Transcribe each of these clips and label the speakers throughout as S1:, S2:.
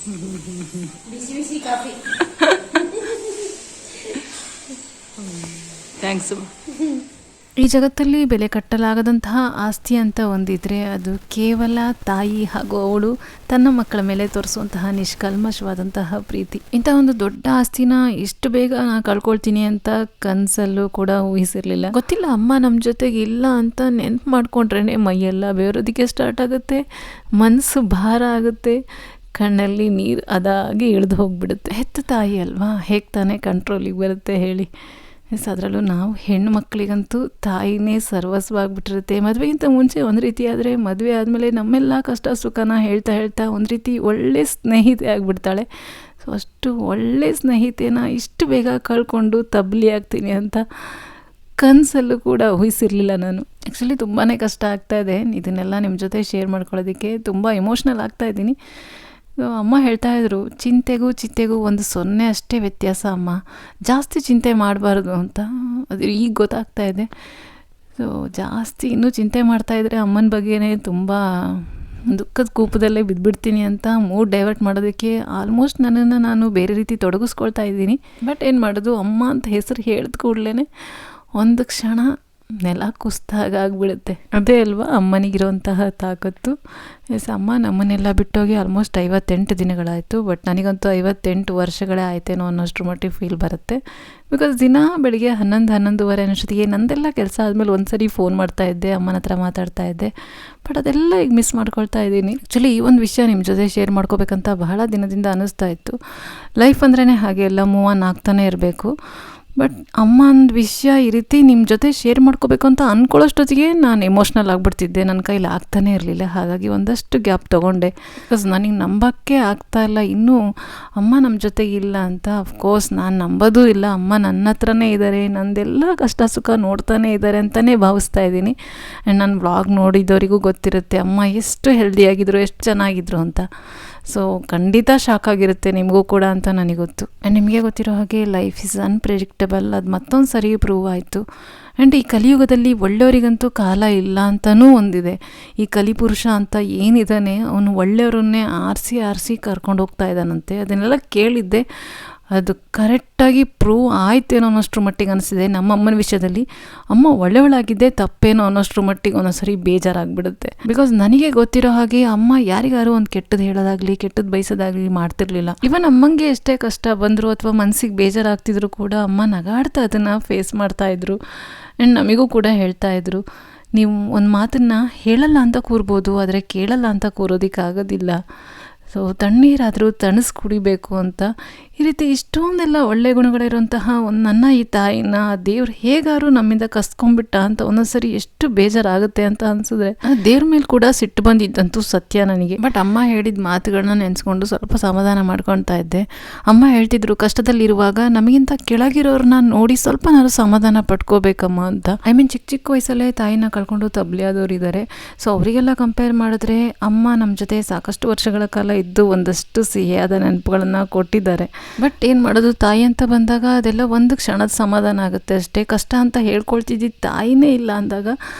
S1: ಬಿಸಿ ಬಿಸಿ coffee.
S2: Thanks. ಈ ಜಗತ್ತಲ್ಲಿ ಬೆಲೆ ಕಟ್ಟಲಾಗದಂತಹ ಆಸ್ತಿ ಅಂತ ಒಂದಿದ್ರೆ ಅದು ಕೇವಲ ತಾಯಿ ಹಾಗೂ ಅವಳು ತನ್ನ ಮಕ್ಕಳ ಮೇಲೆ ತೋರಿಸುವಂತಹ ನಿಷ್ಕಲ್ಮಶವಾದಂತಹ ಪ್ರೀತಿ. ಇಂಥ ಒಂದು ದೊಡ್ಡ ಆಸ್ತಿನ ಇಷ್ಟು ಬೇಗ ನಾನು ಕಳ್ಕೊಳ್ತೀನಿ ಅಂತ ಕನಸಲ್ಲೂ ಕೂಡ ಊಹಿಸಿರ್ಲಿಲ್ಲ. ಗೊತ್ತಿಲ್ಲ, ಅಮ್ಮ ನಮ್ಮ ಜೊತೆಗೆ ಇಲ್ಲ ಅಂತ ನೆನ್ಪು ಮಾಡ್ಕೊಂಡ್ರೇ ಮೈಯೆಲ್ಲ ಬೇರೋದಕ್ಕೆ ಸ್ಟಾರ್ಟ್ ಆಗುತ್ತೆ, ಮನಸ್ಸು ಭಾರ ಆಗುತ್ತೆ, ಕಣ್ಣಲ್ಲಿ ನೀರು ಅದಾಗಿ ಇಳಿದು ಹೋಗ್ಬಿಡುತ್ತೆ. ಹೆತ್ತ ತಾಯಿ ಅಲ್ವಾ, ಹೇಗೆ ತಾನೇ ಕಂಟ್ರೋಲಿಗೆ ಬರುತ್ತೆ ಹೇಳಿ. ಅದರಲ್ಲೂ ನಾವು ಹೆಣ್ಣು ಮಕ್ಕಳಿಗಂತೂ ತಾಯಿನೇ ಸರ್ವಸ್ವಾಗಿಬಿಟ್ಟಿರುತ್ತೆ. ಮದುವೆಗಿಂತ ಮುಂಚೆ ಒಂದು ರೀತಿ ಆದರೆ ಮದುವೆ ಆದಮೇಲೆ ನಮ್ಮೆಲ್ಲ ಕಷ್ಟ ಸುಖನ ಹೇಳ್ತಾ ಒಂದು ರೀತಿ ಒಳ್ಳೆ ಸ್ನೇಹಿತೆ ಆಗಿಬಿಡ್ತಾಳೆ. ಸೊ ಅಷ್ಟು ಒಳ್ಳೆ ಸ್ನೇಹಿತೆನ ಇಷ್ಟು ಬೇಗ ಕಳ್ಕೊಂಡು ತಬ್ಲಿ ಆಗ್ತೀನಿ ಅಂತ ಕನಸಲ್ಲೂ ಕೂಡ ಊಹಿಸಿರಲಿಲ್ಲ ನಾನು. ಆ್ಯಕ್ಚುಲಿ ತುಂಬಾ ಕಷ್ಟ ಆಗ್ತಾಯಿದೆ. ಇದನ್ನೆಲ್ಲ ನಿಮ್ಮ ಜೊತೆ ಶೇರ್ ಮಾಡ್ಕೊಳ್ಳೋದಕ್ಕೆ ತುಂಬ ಎಮೋಷ್ನಲ್ ಆಗ್ತಾಯಿದ್ದೀನಿ. ಅಮ್ಮ ಹೇಳ್ತಾಯಿದ್ರು, ಚಿಂತೆಗೂ ಒಂದು 0 ಅಷ್ಟೇ ವ್ಯತ್ಯಾಸ ಅಮ್ಮ, ಜಾಸ್ತಿ ಚಿಂತೆ ಮಾಡಬಾರ್ದು ಅಂತ. ಅದು ಈಗ ಗೊತ್ತಾಗ್ತಾ ಇದೆ. ಸೊ ಜಾಸ್ತಿ ಇನ್ನೂ ಚಿಂತೆ ಮಾಡ್ತಾಯಿದ್ರೆ ಅಮ್ಮನ ಬಗ್ಗೆನೇ ತುಂಬ ದುಃಖದ ಕೂಪದಲ್ಲೇ ಬಿದ್ದುಬಿಡ್ತೀನಿ ಅಂತ ಮೂಡ್ ಡೈವರ್ಟ್ ಮಾಡೋದಕ್ಕೆ ಆಲ್ಮೋಸ್ಟ್ ನನ್ನನ್ನು ನಾನು ಬೇರೆ ರೀತಿ ತೊಡಗಿಸ್ಕೊಳ್ತಾ ಇದ್ದೀನಿ. ಬಟ್ ಏನು ಮಾಡೋದು, ಅಮ್ಮ ಅಂತ ಹೆಸರು ಹೇಳಿದ ಕೂಡಲೇ ಒಂದು ಕ್ಷಣ ನೆಲ ಕುಸ್ತಾಗ್ಬಿಡುತ್ತೆ. ಅದೇ ಅಲ್ವಾ ಅಮ್ಮನಿಗಿರುವಂತಹ ತಾಕತ್ತು. ಅಮ್ಮ ನಮ್ಮನ್ನೆಲ್ಲ ಬಿಟ್ಟೋಗಿ ಆಲ್ಮೋಸ್ಟ್ 58 ದಿನಗಳಾಯಿತು. ಬಟ್ ನನಗಂತೂ 58 ವರ್ಷಗಳೇ ಆಯ್ತೇನೋ ಅನ್ನೋಷ್ಟ್ರ ಮಟ್ಟಿಗೆ ಫೀಲ್ ಬರುತ್ತೆ. ಬಿಕಾಸ್ ದಿನ ಬೆಳಿಗ್ಗೆ 11-11:30 ಅನ್ನೋಷ್ಟೊತ್ತಿಗೆ ನಂದೆಲ್ಲ ಕೆಲಸ ಆದಮೇಲೆ ಒಂದ್ಸರಿ ಫೋನ್ ಮಾಡ್ತಾಯಿದ್ದೆ, ಅಮ್ಮನ ಹತ್ರ ಮಾತಾಡ್ತಾಯಿದ್ದೆ. ಬಟ್ ಅದೆಲ್ಲ ಈಗ ಮಿಸ್ ಮಾಡ್ಕೊಳ್ತಾ ಇದ್ದೀನಿ. ಆ್ಯಕ್ಚುಲಿ ಈ ಒಂದು ವಿಷಯ ನಿಮ್ಮ ಜೊತೆ ಶೇರ್ ಮಾಡ್ಕೋಬೇಕಂತ ಬಹಳ ದಿನದಿಂದ ಅನ್ನಿಸ್ತಾ ಇತ್ತು. ಲೈಫ್ ಅಂದ್ರೇ ಹಾಗೆ, ಎಲ್ಲ ಮೂವ್ ಆನ್ ಆಗ್ತಾನೆ ಇರಬೇಕು. ಬಟ್ ಅಮ್ಮ ಒಂದು ವಿಷಯ ಈ ರೀತಿ ನಿಮ್ಮ ಜೊತೆ ಶೇರ್ ಮಾಡ್ಕೋಬೇಕು ಅಂತ ಅಂದ್ಕೊಳ್ಳೋಷ್ಟೊತ್ತಿಗೆ ನಾನು ಎಮೋಷ್ನಲ್ ಆಗಿಬಿಡ್ತಿದ್ದೆ. ನನ್ನ ಕೈಲಿ ಆಗ್ತಾನೇ ಇರಲಿಲ್ಲ. ಹಾಗಾಗಿ ಒಂದಷ್ಟು ಗ್ಯಾಪ್ ತೊಗೊಂಡೆ. ಬಿಕಾಸ್ ನನಗೆ ನಂಬೋಕ್ಕೆ ಆಗ್ತಾಯಿಲ್ಲ ಇನ್ನೂ ಅಮ್ಮ ನಮ್ಮ ಜೊತೆಗೆ ಇಲ್ಲ ಅಂತ. ಅಫ್ಕೋರ್ಸ್ ನಾನು ನಂಬೋದೂ ಇಲ್ಲ. ಅಮ್ಮ ನನ್ನ ಹತ್ರನೇ ಇದ್ದಾರೆ, ನಂದೆಲ್ಲ ಕಷ್ಟ ಸುಖ ನೋಡ್ತಾನೇ ಇದ್ದಾರೆ ಅಂತಲೇ ಭಾವಿಸ್ತಾ ಇದ್ದೀನಿ. ಆ್ಯಂಡ್ ನನ್ನ ವ್ಲಾಗ್ ನೋಡಿದವರಿಗೂ ಗೊತ್ತಿರುತ್ತೆ ಅಮ್ಮ ಎಷ್ಟು ಹೆಲ್ದಿಯಾಗಿದ್ರು, ಎಷ್ಟು ಚೆನ್ನಾಗಿದ್ರು ಅಂತ. ಸೊ ಖಂಡಿತ ಶಾಕ್ ಆಗಿರುತ್ತೆ ನಿಮಗೂ ಕೂಡ ಅಂತ ನನಗೆ ಗೊತ್ತು. ಆ್ಯಂಡ್ ನಿಮಗೆ ಗೊತ್ತಿರೋ ಹಾಗೆ ಲೈಫ್ ಈಸ್ ಅನ್ಪ್ರೆಡಿಕ್ಟಬಲ್. ಅದು ಮತ್ತೊಂದು ಸರಿ ಪ್ರೂವ್ ಆಯಿತು. ಆ್ಯಂಡ್ ಈ ಕಲಿಯುಗದಲ್ಲಿ ಒಳ್ಳೆಯವರಿಗಂತೂ ಕಾಲ ಇಲ್ಲ ಅಂತಲೂ ಒಂದಿದೆ. ಈ ಕಲಿಪುರುಷ ಅಂತ ಏನಿದ್ದಾನೆ ಅವನು ಒಳ್ಳೆಯವರನ್ನೇ ಆರಿಸಿ ಕರ್ಕೊಂಡು ಹೋಗ್ತಾ ಇದ್ದಾನಂತೆ. ಅದನ್ನೆಲ್ಲ ಕೇಳಿದ್ದೆ. ಅದು ಕರೆಕ್ಟಾಗಿ ಪ್ರೂವ್ ಆಯ್ತೇನೋ ಅನ್ನೋಷ್ಟ್ರ ಮಟ್ಟಿಗೆ ಅನಿಸಿದೆ. ನಮ್ಮ ಅಮ್ಮನ ವಿಷಯದಲ್ಲಿ ಅಮ್ಮ ಒಳ್ಳೆಯವಳಾಗಿದ್ದೆ ತಪ್ಪೇನೋ ಅನ್ನೋಷ್ಟ್ರ ಮಟ್ಟಿಗೆ ಒಂದೊಂದ್ಸರಿ ಬೇಜಾರಾಗಿಬಿಡುತ್ತೆ. ಬಿಕಾಸ್ ನನಗೆ ಗೊತ್ತಿರೋ ಹಾಗೆ ಅಮ್ಮ ಯಾರಿಗಾರು ಒಂದು ಕೆಟ್ಟದ್ದು ಹೇಳೋದಾಗಲಿ ಕೆಟ್ಟದ್ದು ಬಯಸೋದಾಗಲಿ ಮಾಡ್ತಿರ್ಲಿಲ್ಲ. ಇವನ್ ಅಮ್ಮಂಗೆ ಎಷ್ಟೇ ಕಷ್ಟ ಬಂದರು ಅಥವಾ ಮನಸ್ಸಿಗೆ ಬೇಜಾರಾಗ್ತಿದ್ರು ಕೂಡ ಅಮ್ಮ ನಗಾಡ್ತಾ ಅದನ್ನು ಫೇಸ್ ಮಾಡ್ತಾಯಿದ್ರು. ಆ್ಯಂಡ್ ನಮಗೂ ಕೂಡ ಹೇಳ್ತಾಯಿದ್ರು, ನೀವು ಒಂದು ಮಾತನ್ನು ಹೇಳಲ್ಲ ಅಂತ ಕೂರ್ಬೋದು, ಆದರೆ ಕೇಳಲ್ಲ ಅಂತ ಕೂರೋದಕ್ಕಾಗೋದಿಲ್ಲ. ಸೊ ತಣ್ಣೀರಾದರೂ ತಣಿಸ್ ಕುಡಿಬೇಕು ಅಂತ. ಈ ರೀತಿ ಇಷ್ಟೊಂದೆಲ್ಲ ಒಳ್ಳೆ ಗುಣಗಳಿರುವಂತಹ ನನ್ನ ಈ ತಾಯಿನ ದೇವ್ರು ಹೇಗಾರು ನಮ್ಮಿಂದ ಕಸ್ಕೊಂಡ್ಬಿಟ್ಟ ಅಂತ ಒಂದೊಂದ್ಸರಿ ಎಷ್ಟು ಬೇಜಾರಾಗುತ್ತೆ ಅಂತ ಅನಿಸಿದ್ರೆ ದೇವ್ರ ಮೇಲೆ ಕೂಡ ಸಿಟ್ಟು ಬಂದಿದ್ದಂತೂ ಸತ್ಯ ನನಗೆ. ಬಟ್ ಅಮ್ಮ ಹೇಳಿದ ಮಾತುಗಳನ್ನ ನೆನೆಸ್ಕೊಂಡು ಸ್ವಲ್ಪ ಸಮಾಧಾನ ಮಾಡ್ಕೊಳ್ತಾ ಇದ್ದೆ. ಅಮ್ಮ ಹೇಳ್ತಿದ್ರು, ಕಷ್ಟದಲ್ಲಿರುವಾಗ ನಮಗಿಂತ ಕೆಳಗಿರೋರನ್ನ ನೋಡಿ ಸ್ವಲ್ಪ ನಾನು ಸಮಾಧಾನ ಪಡ್ಕೋಬೇಕಮ್ಮ ಅಂತ. ಚಿಕ್ಕ ವಯಸ್ಸಲ್ಲೇ ತಾಯಿನ ಕಳ್ಕೊಂಡು ತಬ್ಲಿಯಾದವ್ರು ಇದ್ದಾರೆ. ಸೊ ಅವರಿಗೆಲ್ಲ ಕಂಪೇರ್ ಮಾಡಿದ್ರೆ ಅಮ್ಮ ನಮ್ಮ ಜೊತೆ ಸಾಕಷ್ಟು ವರ್ಷಗಳ ಕಾಲ ಇದ್ದು ಒಂದಷ್ಟು ಸಿಹಿಯಾದ ನೆನಪುಗಳನ್ನು ಕೊಟ್ಟಿದ್ದಾರೆ. ಬಟ್ ಏನು ಮಾಡೋದು, ತಾಯಿ ಅಂತ ಬಂದಾಗ ಅದೆಲ್ಲ ಒಂದು ಕ್ಷಣದ ಸಮಾಧಾನ ಆಗುತ್ತೆ ಅಷ್ಟೇ. ಕಷ್ಟ ಅಂತ ಹೇಳ್ಕೊಳ್ತಿದ್ದಿದ್ದು ತಾಯಿನೇ ಇಲ್ಲ ಅಂದಾಗ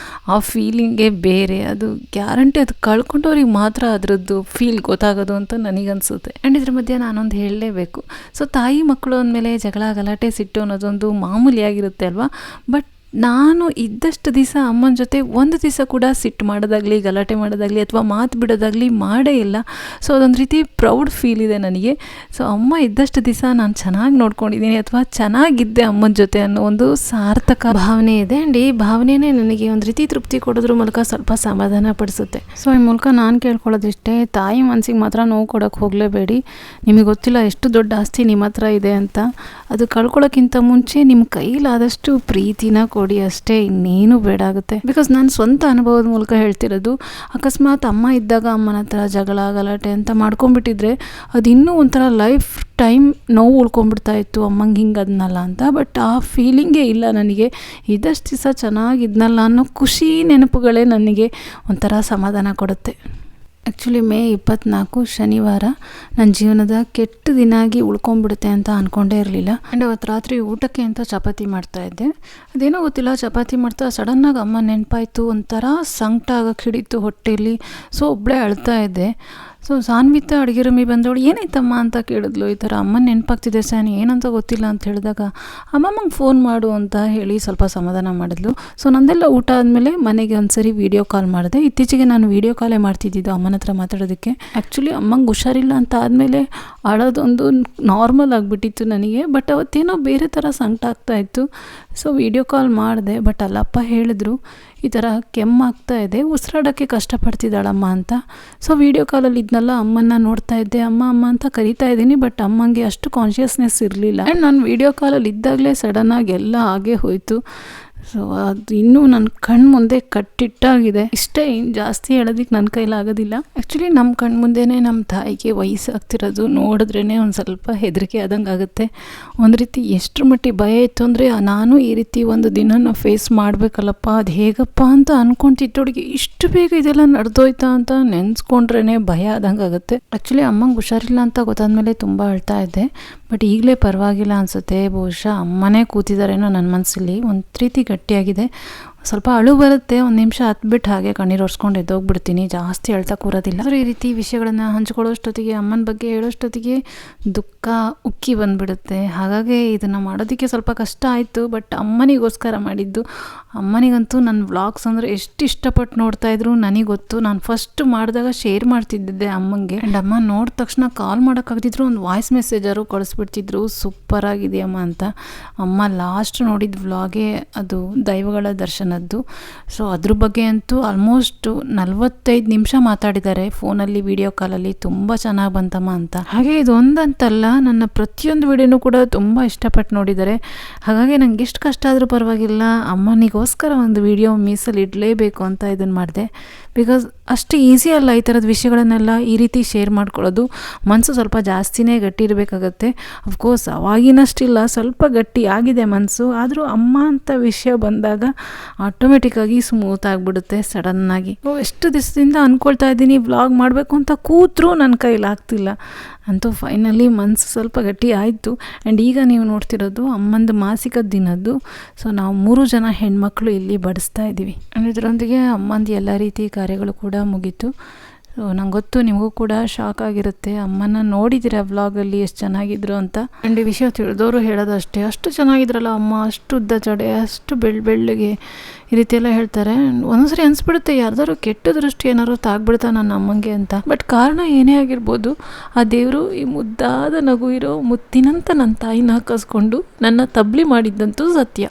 S2: ಆ ಫೀಲಿಂಗೇ ಬೇರೆ. ಅದು ಗ್ಯಾರಂಟಿ, ಅದು ಕಳ್ಕೊಂಡವ್ರಿಗೆ ಮಾತ್ರ ಅದರದ್ದು ಫೀಲ್ ಗೊತ್ತಾಗೋದು ಅಂತ ನನಗನ್ಸುತ್ತೆ. ಆ್ಯಂಡ್ ಇದ್ರ ಮಧ್ಯೆ ನಾನೊಂದು ಹೇಳಲೇಬೇಕು. ಸೊ ತಾಯಿ ಮಕ್ಕಳು ಅಂದಮೇಲೆ ಜಗಳ ಗಲಾಟೆ ಸಿಟ್ಟು ಅನ್ನೋದೊಂದು ಮಾಮೂಲಿಯಾಗಿರುತ್ತೆ ಅಲ್ವಾ. ಬಟ್ ನಾನು ಇದ್ದಷ್ಟು ದಿವಸ ಅಮ್ಮನ ಜೊತೆ ಒಂದು ದಿವಸ ಕೂಡ ಸಿಟ್ಟು ಮಾಡೋದಾಗಲಿ ಗಲಾಟೆ ಮಾಡೋದಾಗಲಿ ಅಥವಾ ಮಾತು ಬಿಡೋದಾಗಲಿ ಮಾಡೇ ಇಲ್ಲ. ಸೊ ಅದೊಂದು ರೀತಿ ಪ್ರೌಡ್ ಫೀಲ್ ಇದೆ ನನಗೆ. ಸೊ ಅಮ್ಮ ಇದ್ದಷ್ಟು ದಿವಸ ನಾನು ಚೆನ್ನಾಗಿ ನೋಡ್ಕೊಂಡಿದ್ದೀನಿ ಅಥವಾ ಚೆನ್ನಾಗಿದ್ದೆ ಅಮ್ಮನ ಜೊತೆ ಅನ್ನೋ ಒಂದು ಸಾರ್ಥಕ ಭಾವನೆ ಇದೆ. ಆ್ಯಂಡ್ ಈ ಭಾವನೆಯೇ ನನಗೆ ಒಂದು ರೀತಿ ತೃಪ್ತಿ ಕೊಡೋದ್ರ ಮೂಲಕ ಸ್ವಲ್ಪ ಸಮಾಧಾನ ಪಡಿಸುತ್ತೆ. ಸೊ ಈ ಮೂಲಕ ನಾನು ಕೇಳ್ಕೊಳ್ಳೋದಿಷ್ಟೇ, ತಾಯಿ ಮನಸ್ಸಿಗೆ ಮಾತ್ರ ನೋವು ಕೊಡೋಕ್ಕೆ ಹೋಗಲೇಬೇಡಿ. ನಿಮಗೆ ಗೊತ್ತಿಲ್ಲ ಎಷ್ಟು ದೊಡ್ಡ ಆಸ್ತಿ ನಿಮ್ಮ ಹತ್ರ ಇದೆ ಅಂತ. ಅದು ಕಳ್ಕೊಳ್ಳೋಕ್ಕಿಂತ ಮುಂಚೆ ನಿಮ್ಮ ಕೈಲಾದಷ್ಟು ಪ್ರೀತಿನ ಕೊಡಿ ಅಷ್ಟೇ, ಇನ್ನೇನು ಬೇಡ ಆಗುತ್ತೆ. ಬಿಕಾಸ್ ನಾನು ಸ್ವಂತ ಅನುಭವದ ಮೂಲಕ ಹೇಳ್ತಿರೋದು. ಅಕಸ್ಮಾತ್ ಅಮ್ಮ ಇದ್ದಾಗ ಅಮ್ಮನ ಹತ್ರ ಜಗಳ ಗಲಾಟೆ ಅಂತ ಮಾಡ್ಕೊಂಡ್ಬಿಟ್ಟಿದ್ರೆ ಅದು ಇನ್ನೂ ಒಂಥರ ಲೈಫ್ ಟೈಮ್ ನೋವು ಉಳ್ಕೊಂಡ್ಬಿಡ್ತಾ ಇತ್ತು, ಅಮ್ಮಂಗೆ ಹಿಂಗೆ ಅದನ್ನಲ್ಲ ಅಂತ. ಬಟ್ ಆ ಫೀಲಿಂಗೇ ಇಲ್ಲ ನನಗೆ. ಇದಷ್ಟು ದಿವಸ ಚೆನ್ನಾಗಿದ್ನಲ್ಲ ಅನ್ನೋ ಖುಷಿ ನೆನಪುಗಳೇ ನನಗೆ ಒಂಥರ ಸಮಾಧಾನ ಕೊಡುತ್ತೆ. ಆ್ಯಕ್ಚುಲಿ ಮೇ 24 ಶನಿವಾರ ನನ್ನ ಜೀವನದ ಕೆಟ್ಟ ದಿನ ಆಗಿ ಉಳ್ಕೊಂಡ್ಬಿಡುತ್ತೆ ಅಂತ ಅಂದ್ಕೊಂಡೇ ಇರಲಿಲ್ಲ. ಆ್ಯಂಡ್ ಅವತ್ತು ರಾತ್ರಿ ಊಟಕ್ಕೆ ಅಂತ ಚಪಾತಿ ಮಾಡ್ತಾಯಿದ್ದೆ. ಅದೇನೋ ಗೊತ್ತಿಲ್ಲ, ಚಪಾತಿ ಮಾಡ್ತಾ ಸಡನ್ನಾಗಿ ಅಮ್ಮ ನೆನಪಾಯಿತು. ಒಂಥರ ಸಂಕಟ ಆಗಕ್ಕೆ ಹಿಡಿತು ಹೊಟ್ಟೆಯಲ್ಲಿ. ಸೊ ಒಬ್ಬಳೇ ಅಳ್ತಾ ಇದ್ದೆ. ಸೊ ಸಾನ್ವಿತ ಅಡುಗೆ ರೂಮಿಗೆ ಬಂದವಳು ಏನಾಯ್ತಮ್ಮ ಅಂತ ಕೇಳಿದ್ಲು. ಈ ಥರ ಅಮ್ಮನ ನೆನಪಾಗ್ತಿದೆ ಸ್ಯಾನ್, ಏನಂತ ಗೊತ್ತಿಲ್ಲ ಅಂತ ಹೇಳಿದಾಗ ಅಮ್ಮಮ್ಮಂಗೆ ಫೋನ್ ಮಾಡು ಅಂತ ಹೇಳಿ ಸ್ವಲ್ಪ ಸಮಾಧಾನ ಮಾಡಿದ್ಲು. ಸೊ ನಂದೆಲ್ಲ ಊಟ ಆದಮೇಲೆ ಮನೆಗೆ ಒಂದ್ಸರಿ ವೀಡಿಯೋ ಕಾಲ್ ಮಾಡಿದೆ. ಇತ್ತೀಚೆಗೆ ನಾನು ವೀಡಿಯೋ ಕಾಲೇ ಮಾಡ್ತಿದ್ದಿದ್ದು ಅಮ್ಮನ ಹತ್ರ ಮಾತಾಡೋದಕ್ಕೆ. ಆ್ಯಕ್ಚುಲಿ ಅಮ್ಮಂಗೆ ಹುಷಾರಿಲ್ಲ ಅಂತ ಆದಮೇಲೆ ಅಳೋದೊಂದು ನಾರ್ಮಲ್ ಆಗಿಬಿಟ್ಟಿತ್ತು ನನಗೆ. ಬಟ್ ಅವತ್ತೇನೋ ಬೇರೆ ಥರ ಸಂಕಟ ಆಗ್ತಾಯಿತ್ತು. ಸೊ ವೀಡಿಯೋ ಕಾಲ್ ಮಾಡಿದೆ. ಬಟ್ ಅಲ್ಲಪ್ಪ ಹೇಳಿದ್ರು ಈ ಥರ ಕೆಮ್ಮಾಗ್ತಾ ಇದೆ, ಉಸಿರಾಡೋಕ್ಕೆ ಕಷ್ಟಪಡ್ತಿದ್ದಾಳಮ್ಮ ಅಂತ. ಸೊ ವೀಡಿಯೋ ಕಾಲಲ್ಲಿ ಇದ್ನಲ್ಲ ಅಮ್ಮನ್ನ ನೋಡ್ತಾ ಇದ್ದೆ, ಅಮ್ಮ ಅಮ್ಮ ಅಂತ ಕರಿತಾ ಇದ್ದೀನಿ. ಬಟ್ ಅಮ್ಮಂಗೆ ಅಷ್ಟು ಕಾನ್ಷಿಯಸ್ನೆಸ್ ಇರಲಿಲ್ಲ. ಆ್ಯಂಡ್ ನಾನು ವೀಡಿಯೋ ಕಾಲಲ್ಲಿ ಇದ್ದಾಗಲೇ ಸಡನ್ನಾಗಿ ಎಲ್ಲ ಹಾಗೇ ಹೋಯಿತು. ಸೊ ಅದು ಇನ್ನೂ ನನ್ನ ಕಣ್ಣು ಮುಂದೆ ಕಟ್ಟಿಟ್ಟಾಗಿದೆ. ಇಷ್ಟೇ, ಇನ್ನು ಜಾಸ್ತಿ ಹೇಳೋದಕ್ಕೆ ನನ್ನ ಕೈಲಾಗೋದಿಲ್ಲ. ಆ್ಯಕ್ಚುಲಿ ನಮ್ಮ ಕಣ್ಣು ಮುಂದೆನೇ ನಮ್ಮ ತಾಯಿಗೆ ವಯಸ್ಸಾಗ್ತಿರೋದು ನೋಡಿದ್ರೇ ಒಂದು ಸ್ವಲ್ಪ ಹೆದರಿಕೆ ಆದಂಗೆ ಆಗುತ್ತೆ. ಒಂದು ರೀತಿ ಎಷ್ಟರ ಮಟ್ಟಿಗೆ ಭಯ ಇತ್ತು ಅಂದರೆ, ನಾನು ಈ ರೀತಿ ಒಂದು ದಿನನ ಫೇಸ್ ಮಾಡಬೇಕಲ್ಲಪ್ಪ, ಅದು ಹೇಗಪ್ಪ ಅಂತ ಅಂದ್ಕೊಂತಿದ್ದೋಳಿಗೆ ಇಷ್ಟು ಬೇಗ ಇದೆಲ್ಲ ನಡೆದೋಯ್ತಾ ಅಂತ ನೆನೆಸ್ಕೊಂಡ್ರೇ ಭಯ ಆದಂಗೆ ಆಗುತ್ತೆ. ಆ್ಯಕ್ಚುಲಿ ಅಮ್ಮಂಗೆ ಹುಷಾರಿಲ್ಲ ಅಂತ ಗೊತ್ತಾದ್ಮೇಲೆ ತುಂಬ ಅಳ್ತಾ ಇದ್ದೆ. ಬಟ್ ಈಗಲೇ ಪರವಾಗಿಲ್ಲ ಅನಿಸುತ್ತೆ. ಬಹುಶಃ ಅಮ್ಮನೇ ಕೂತಿದ್ದಾರೇನೋ ನನ್ನ ಮನಸ್ಸಲ್ಲಿ. ಒಂದು ರೀತಿ ಗಟ್ಟಿಯಾಗಿದೆ. ಸ್ವಲ್ಪ ಅಳು ಬರುತ್ತೆ, ಒಂದು ನಿಮಿಷ ಹತ್ಬಿಟ್ಟು ಹಾಗೆ ಕಣ್ಣೀರು ಒರೆಸ್ಕೊಂಡು ಎದ್ದೋಗ್ಬಿಡ್ತೀನಿ. ಜಾಸ್ತಿ ಅಳ್ತಾ ಕೂರೋದಿಲ್ಲ. ಈ ರೀತಿ ವಿಷಯಗಳನ್ನು ಹಂಚ್ಕೊಳ್ಳೋಷ್ಟೊತ್ತಿಗೆ, ಅಮ್ಮನ ಬಗ್ಗೆ ಹೇಳೋಷ್ಟೊತ್ತಿಗೆ ದುಃಖ ಉಕ್ಕಿ ಬಂದುಬಿಡುತ್ತೆ. ಹಾಗಾಗಿ ಇದನ್ನು ಮಾಡೋದಕ್ಕೆ ಸ್ವಲ್ಪ ಕಷ್ಟ ಆಯಿತು. ಬಟ್ ಅಮ್ಮನಿಗೋಸ್ಕರ ಮಾಡಿದ್ದು. ಅಮ್ಮನಿಗಂತೂ ನನ್ನ ವ್ಲಾಗ್ಸ್ ಅಂದರೆ ಎಷ್ಟು ಇಷ್ಟಪಟ್ಟು ನೋಡ್ತಾಯಿದ್ರು ನನಗೆ ಗೊತ್ತು. ನಾನು ಫಸ್ಟ್ ಮಾಡಿದಾಗ ಶೇರ್ ಮಾಡ್ತಿದ್ದೆ ಅಮ್ಮಂಗೆ. ಆ್ಯಂಡ್ ಅಮ್ಮ ನೋಡಿದ ತಕ್ಷಣ ಕಾಲ್ ಮಾಡೋಕ್ಕಾಗ್ತಿದ್ರು, ಒಂದು ವಾಯ್ಸ್ ಮೆಸೇಜರು ಕಳಿಸ್ಬಿಡ್ತಿದ್ರು, ಸೂಪರಾಗಿದೆಯಮ್ಮ ಅಂತ. ಅಮ್ಮ ಲಾಸ್ಟ್ ನೋಡಿದ ವ್ಲಾಗೇ ಅದು ದೈವಗಳ ದರ್ಶನದ್ದು. ಸೊ ಅದ್ರ ಬಗ್ಗೆ ಅಂತೂ ಆಲ್ಮೋಸ್ಟ್ 45 ನಿಮಿಷ ಮಾತಾಡಿದ್ದಾರೆ ಫೋನಲ್ಲಿ, ವಿಡಿಯೋ ಕಾಲಲ್ಲಿ. ತುಂಬ ಚೆನ್ನಾಗಿ ಬಂತಮ್ಮ ಅಂತ. ಹಾಗೆ ಇದು ಒಂದಂತಲ್ಲ, ನನ್ನ ಪ್ರತಿಯೊಂದು ವಿಡಿಯೋನೂ ಕೂಡ ತುಂಬ ಇಷ್ಟಪಟ್ಟು ನೋಡಿದ್ದಾರೆ. ಹಾಗಾಗಿ ನಂಗೆ ಎಷ್ಟು ಕಷ್ಟ ಆದರೂ ಪರವಾಗಿಲ್ಲ, ಅಮ್ಮನಿಗೋಸ್ಕರ ಒಂದು ವಿಡಿಯೋ ಮೀಸಲಿಡಲೇಬೇಕು ಅಂತ ಇದನ್ನು ಮಾಡಿದೆ. ಬಿಕಾಸ್ ಅಷ್ಟು ಈಸಿ ಅಲ್ಲ ಈ ಥರದ ವಿಷಯಗಳನ್ನೆಲ್ಲ ಈ ರೀತಿ ಶೇರ್ ಮಾಡ್ಕೊಳ್ಳೋದು. ಮನಸ್ಸು ಸ್ವಲ್ಪ ಜಾಸ್ತಿನೇ ಗಟ್ಟಿ ಇರಬೇಕಾಗತ್ತೆ. ಅಫ್ಕೋರ್ಸ್ ಅವಾಗಿನಷ್ಟಿಲ್ಲ, ಸ್ವಲ್ಪ ಗಟ್ಟಿ ಆಗಿದೆ ಮನಸ್ಸು. ಆದರೂ ಅಮ್ಮ ಅಂತ ವಿಷಯ ಬಂದಾಗ ಆಟೋಮೆಟಿಕ್ಕಾಗಿ ಸ್ಮೂತ್ ಆಗಿಬಿಡುತ್ತೆ ಸಡನ್ನಾಗಿ. ಎಷ್ಟು ದಿವಸದಿಂದ ಅಂದ್ಕೊಳ್ತಾ ಇದ್ದೀನಿ ವ್ಲಾಗ್ ಮಾಡಬೇಕು ಅಂತ, ಕೂತ್ರೂ ನನ್ನ ಕೈಲಾಗ್ತಿಲ್ಲ. ಅಂತೂ ಫೈನಲಿ ಮನಸ್ಸು ಸ್ವಲ್ಪ ಗಟ್ಟಿ ಆಯಿತು. ಆ್ಯಂಡ್ ಈಗ ನೀವು ನೋಡ್ತಿರೋದು ಅಮ್ಮಂದು ಮಾಸಿಕ ದಿನದ್ದು. ಸೊ ನಾವು 3 ಜನ ಹೆಣ್ಮಕ್ಳು ಇಲ್ಲಿ ಬಡಿಸ್ತಾ ಇದ್ದೀವಿ. ಆ್ಯಂಡ್ ಇದರೊಂದಿಗೆ ಅಮ್ಮಂದು ಎಲ್ಲ ರೀತಿ ಕಾರ್ಯಗಳು ಕೂಡ ಮುಗೀತು. ಸೊ ನಂಗೆ ಗೊತ್ತು ನಿಮಗೂ ಕೂಡ ಶಾಕ್ ಆಗಿರುತ್ತೆ. ಅಮ್ಮನ ನೋಡಿದ್ದೀರಾ ವ್ಲಾಗಲ್ಲಿ ಎಷ್ಟು ಚೆನ್ನಾಗಿದ್ರು ಅಂತ. ಆ್ಯಂಡ್ ಈ ವಿಷಯ ತಿಳಿದವರು ಹೇಳೋದಷ್ಟೇ, ಅಷ್ಟು ಚೆನ್ನಾಗಿದ್ರಲ್ಲ ಅಮ್ಮ, ಅಷ್ಟು ಉದ್ದ ಜಡೆ, ಅಷ್ಟು ಬೆಳ್ಳಗೆ ಈ ರೀತಿ ಎಲ್ಲ ಹೇಳ್ತಾರೆ. ಒಂದೊಂದ್ಸರಿ ಅನಿಸ್ಬಿಡುತ್ತೆ ಯಾರ್ದಾರು ಕೆಟ್ಟ ದೃಷ್ಟಿ ಏನಾದ್ರು ತಾಗ್ಬಿಡ್ತಾ ನನ್ನ ಅಮ್ಮಂಗೆ ಅಂತ. ಬಟ್ ಕಾರಣ ಏನೇ ಆಗಿರ್ಬೋದು, ಆ ದೇವರು ಈ ಮುದ್ದಾದ ನಗು ಇರೋ ಮುತ್ತಿನಂತ ನನ್ನ ತಾಯಿನ ಕಸ್ಕೊಂಡು ನನ್ನ ತಬ್ಲಿ ಮಾಡಿದ್ದಂತೂ ಸತ್ಯ.